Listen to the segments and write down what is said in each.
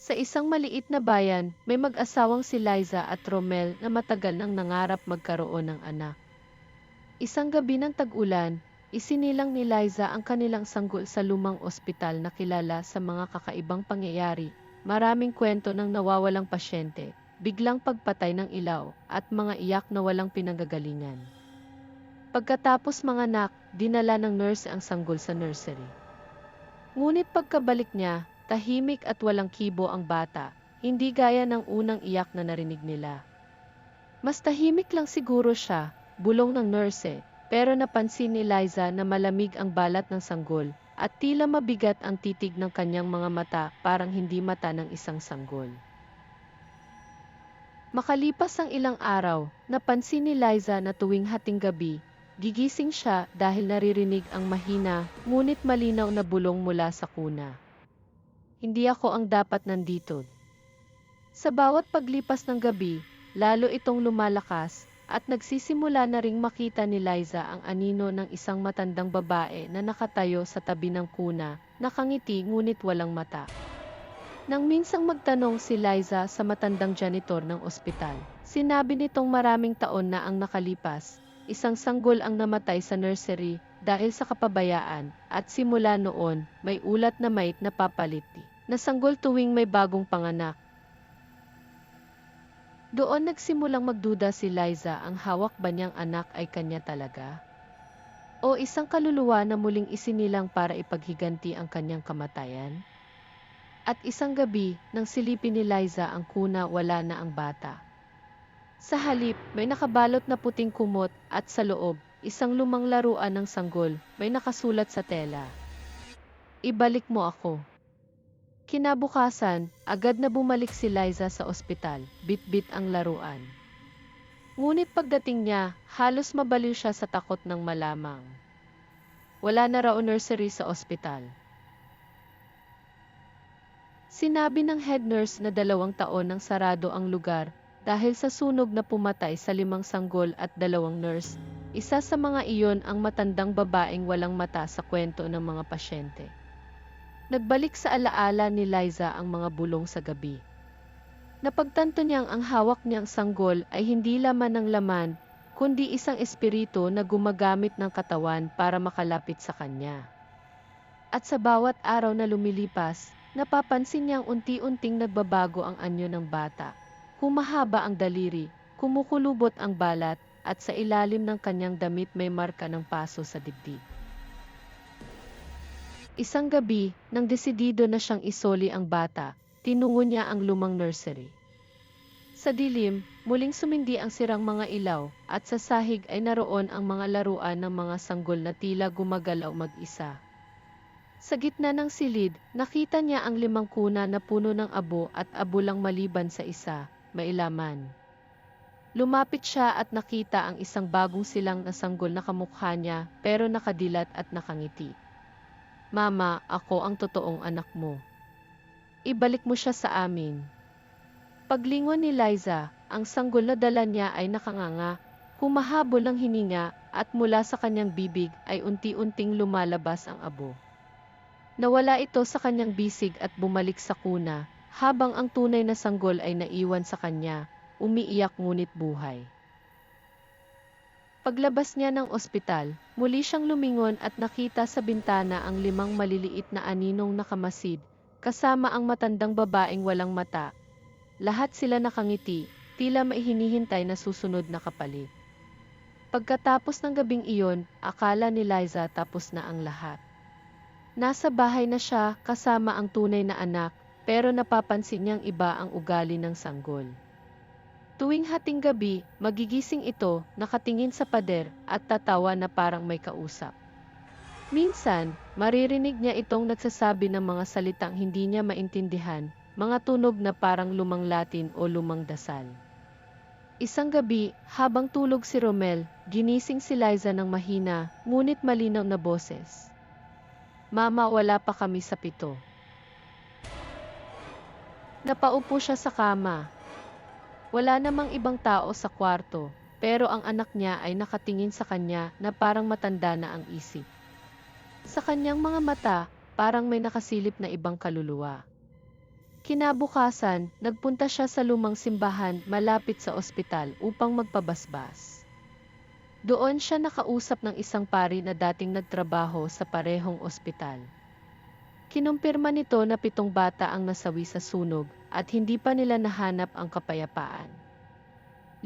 Sa isang maliit na bayan, may mag-asawang si Liza at Romel na matagal nang nangarap magkaroon ng anak. Isang gabi ng tag-ulan, isinilang ni Liza ang kanilang sanggol sa lumang ospital na kilala sa mga kakaibang pangyayari, maraming kwento ng nawawalang pasyente, biglang pagpatay ng ilaw, at mga iyak na walang pinanggagalingan. Pagkatapos manganak, dinala ng nurse ang sanggol sa nursery. Ngunit pagkabalik niya, tahimik at walang kibo ang bata, hindi gaya ng unang iyak na narinig nila. Mas tahimik lang siguro siya, bulong ng nurse, pero napansin ni Liza na malamig ang balat ng sanggol, at tila mabigat ang titig ng kanyang mga mata, parang hindi mata ng isang sanggol. Makalipas ang ilang araw, napansin ni Liza na tuwing hating gabi, gigising siya dahil naririnig ang mahina, ngunit malinaw na bulong mula sa kuna. Hindi ako ang dapat nandito. Sa bawat paglipas ng gabi, lalo itong lumalakas, at nagsisimula na ring makita ni Liza ang anino ng isang matandang babae na nakatayo sa tabi ng kuna, nakangiti ngunit walang mata. Nang minsang magtanong si Liza sa matandang janitor ng ospital, sinabi nitong maraming taon na ang nakalipas, isang sanggol ang namatay sa nursery dahil sa kapabayaan, at simula noon, may ulat na may napapaliti na sanggol tuwing may bagong panganak. Doon nagsimulang magduda si Liza, ang hawak ba niyang anak ay kanya talaga? O isang kaluluwa na muling isinilang para ipaghiganti ang kanyang kamatayan? At isang gabi, nang silipin ni Liza ang kuna, wala na ang bata. Sa halip, may nakabalot na puting kumot, at sa loob, isang lumang laruan ng sanggol, may nakasulat sa tela. Ibalik mo ako. Kinabukasan, agad na bumalik si Liza sa ospital, bit-bit ang laruan. Ngunit pagdating niya, halos mabaliw siya sa takot ng malamang. Wala na raw nursery sa ospital. Sinabi ng head nurse na 2 taon nang sarado ang lugar dahil sa sunog na pumatay sa 5 sanggol at 2 nurse. Isa sa mga iyon ang matandang babaeng walang mata sa kwento ng mga pasyente. Nagbalik sa alaala ni Liza ang mga bulong sa gabi. Napagtanto niyang ang hawak niyang sanggol ay hindi laman ng laman, kundi isang espiritu na gumagamit ng katawan para makalapit sa kanya. At sa bawat araw na lumilipas, napapansin niyang unti-unting nagbabago ang anyo ng bata. Humahaba ang daliri, kumukulubot ang balat, at sa ilalim ng kanyang damit may marka ng paso sa dibdib. Isang gabi, nang desidido na siyang isoli ang bata, tinungo niya ang lumang nursery. Sa dilim, muling sumindi ang sirang mga ilaw, at sa sahig ay naroon ang mga laruan ng mga sanggol na tila gumagalaw mag-isa. Sa gitna ng silid, nakita niya ang 5 kuna na puno ng abo at abo lang maliban sa isa, mailaman. Lumapit siya at nakita ang isang bagong silang na sanggol na kamukha niya, pero nakadilat at nakangiti. Mama, ako ang totoong anak mo. Ibalik mo siya sa amin. Paglingon ni Liza, ang sanggol na dala niya ay nakanganga, humahabol ng hininga, at mula sa kanyang bibig ay unti-unting lumalabas ang abo. Nawala ito sa kanyang bisig at bumalik sa kuna, habang ang tunay na sanggol ay naiwan sa kanya, umiiyak ngunit buhay. Paglabas niya ng ospital, muli siyang lumingon at nakita sa bintana ang 5 maliliit na aninong nakamasid, kasama ang matandang babaeng walang mata. Lahat sila nakangiti, tila may hinihintay na susunod na kapalit. Pagkatapos ng gabing iyon, akala ni Liza tapos na ang lahat. Nasa bahay na siya kasama ang tunay na anak, pero napapansin niyang iba ang ugali ng sanggol. Tuwing hating gabi, magigising ito, nakatingin sa pader, at tatawa na parang may kausap. Minsan, maririnig niya itong nagsasabi ng mga salitang hindi niya maintindihan, mga tunog na parang lumang Latin o lumang dasal. Isang gabi, habang tulog si Romel, ginising si Liza ng mahina, ngunit malinaw na boses. Mama, wala pa kami sa 7. Napaupo siya sa kama. Wala namang ibang tao sa kwarto, pero ang anak niya ay nakatingin sa kanya na parang matanda na ang isip. Sa kanyang mga mata, parang may nakasilip na ibang kaluluwa. Kinabukasan, nagpunta siya sa lumang simbahan malapit sa ospital upang magpabasbas. Doon siya nakausap ng isang pari na dating nagtrabaho sa parehong ospital. Kinumpirma nito na 7 bata ang nasawi sa sunog at hindi pa nila nahanap ang kapayapaan.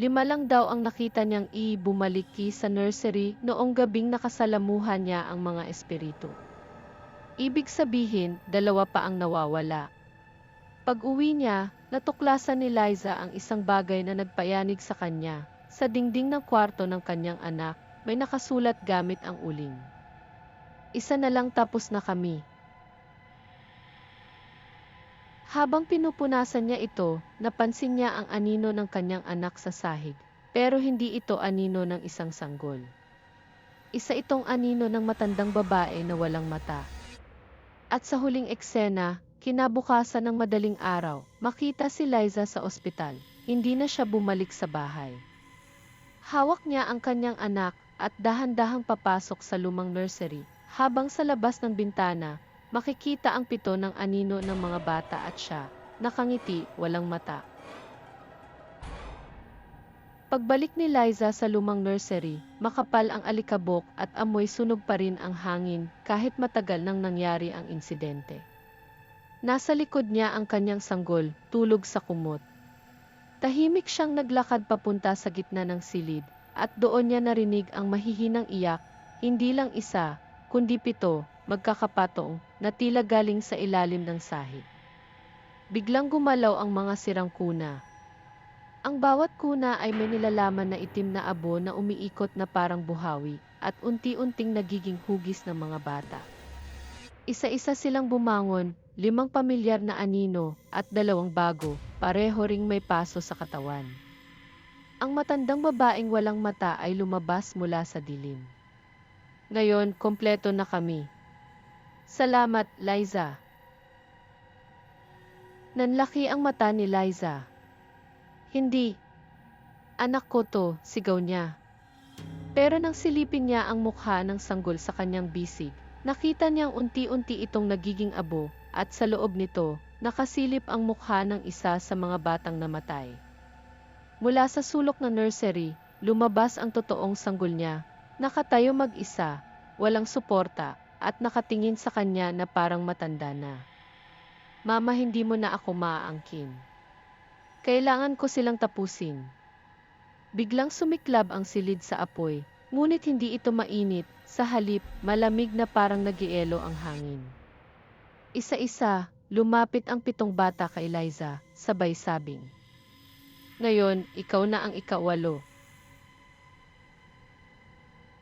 5 lang daw ang nakita niyang bumalik sa nursery noong gabing nakasalamuhan niya ang mga espiritu. Ibig sabihin, 2 pa ang nawawala. Pag-uwi niya, natuklasan ni Liza ang isang bagay na nagpayanig sa kanya. Sa dingding ng kwarto ng kanyang anak, may nakasulat gamit ang uling. "Isa na lang tapos na kami." Habang pinupunasan niya ito, napansin niya ang anino ng kanyang anak sa sahig, pero hindi ito anino ng isang sanggol. Isa itong anino ng matandang babae na walang mata. At sa huling eksena, kinabukasan ng madaling araw, makita si Liza sa ospital. Hindi na siya bumalik sa bahay. Hawak niya ang kanyang anak at dahan-dahang papasok sa lumang nursery. Habang sa labas ng bintana, makikita ang 7 ng anino ng mga bata at siya, nakangiti, walang mata. Pagbalik ni Liza sa lumang nursery, makapal ang alikabok at amoy sunog pa rin ang hangin kahit matagal nang nangyari ang insidente. Nasa likod niya ang kanyang sanggol, tulog sa kumot. Tahimik siyang naglakad papunta sa gitna ng silid, at doon niya narinig ang mahihinang iyak, hindi lang isa, kundi 7, magkakapatong, na tila galing sa ilalim ng sahig. Biglang gumalaw ang mga sirang kuna. Ang bawat kuna ay may nilalaman na itim na abo na umiikot na parang buhawi, at unti-unting nagiging hugis ng mga bata. Isa-isa silang bumangon, 5 pamilyar na anino, at 2 bago, pareho ring may paso sa katawan. Ang matandang babaeng walang mata ay lumabas mula sa dilim. "Ngayon, kompleto na kami. Salamat, Liza." Nanlaki ang mata ni Liza. "Hindi. Anak ko to," sigaw niya. Pero nang silipin niya ang mukha ng sanggol sa kanyang bisig, nakita niyang unti-unti itong nagiging abo, at sa loob nito, nakasilip ang mukha ng isa sa mga batang namatay. Mula sa sulok ng nursery, lumabas ang totoong sanggol niya, nakatayo mag-isa, walang suporta, at nakatingin sa kanya na parang matanda na. "Mama, hindi mo na ako maaangkin. Kailangan ko silang tapusin." Biglang sumiklab ang silid sa apoy, ngunit hindi ito mainit, sa halip, malamig na parang nagielo ang hangin. Isa-isa, lumapit ang 7 bata kay Liza, sabay sabing, "Ngayon, ikaw na ang ika-8."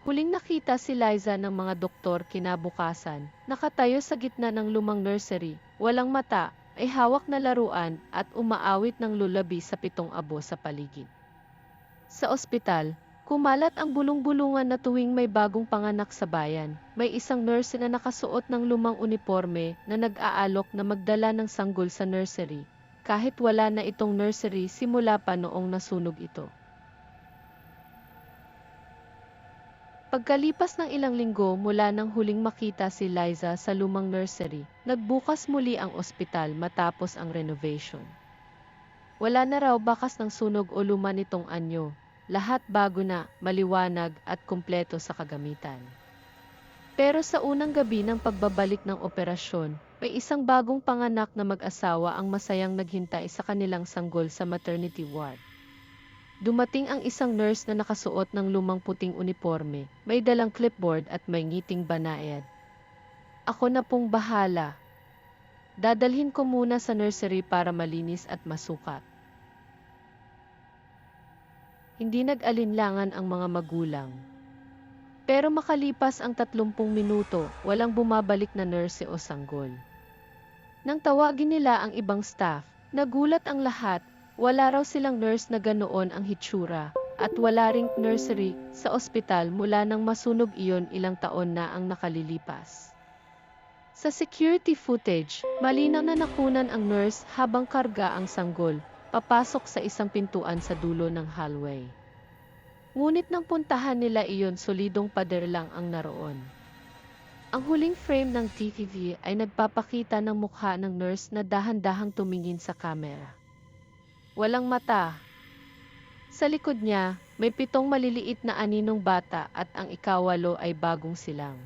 Huling nakita si Liza ng mga doktor kinabukasan, nakatayo sa gitna ng lumang nursery, walang mata, ay hawak na laruan at umaawit ng lulabi sa 7 abo sa paligid. Sa ospital, kumalat ang bulong-bulungan na tuwing may bagong panganak sa bayan, may isang nurse na nakasuot ng lumang uniforme na nag-aalok na magdala ng sanggol sa nursery, kahit wala na itong nursery simula pa noong nasunog ito. Pagkalipas ng ilang linggo mula nang huling makita si Liza sa lumang nursery, nagbukas muli ang ospital matapos ang renovation. Wala na raw bakas ng sunog o luma nitong anyo. Lahat bago na, maliwanag at kumpleto sa kagamitan. Pero sa unang gabi ng pagbabalik ng operasyon, may isang bagong panganak na mag-asawa ang masayang naghintay sa kanilang sanggol sa maternity ward. Dumating ang isang nurse na nakasuot ng lumang puting uniforme, may dalang clipboard at may ngiting banayad. "Ako na pong bahala. Dadalhin ko muna sa nursery para malinis at masukat." Hindi nag-alinlangan ang mga magulang. Pero makalipas ang 30 minuto, walang bumabalik na nurse o sanggol. Nang tawagin nila ang ibang staff, nagulat ang lahat, wala raw silang nurse na ganoon ang hitsura, at wala ring nursery sa ospital mula nang masunog iyon ilang taon na ang nakalilipas. Sa security footage, malinaw na nakunan ang nurse habang karga ang sanggol, papasok sa isang pintuan sa dulo ng hallway. Ngunit nang puntahan nila iyon, solidong pader lang ang naroon. Ang huling frame ng TV ay nagpapakita ng mukha ng nurse na dahan-dahang tumingin sa kamera. Walang mata. Sa likod niya, may 7 maliliit na aninong bata at ang ikawalo ay bagong silang.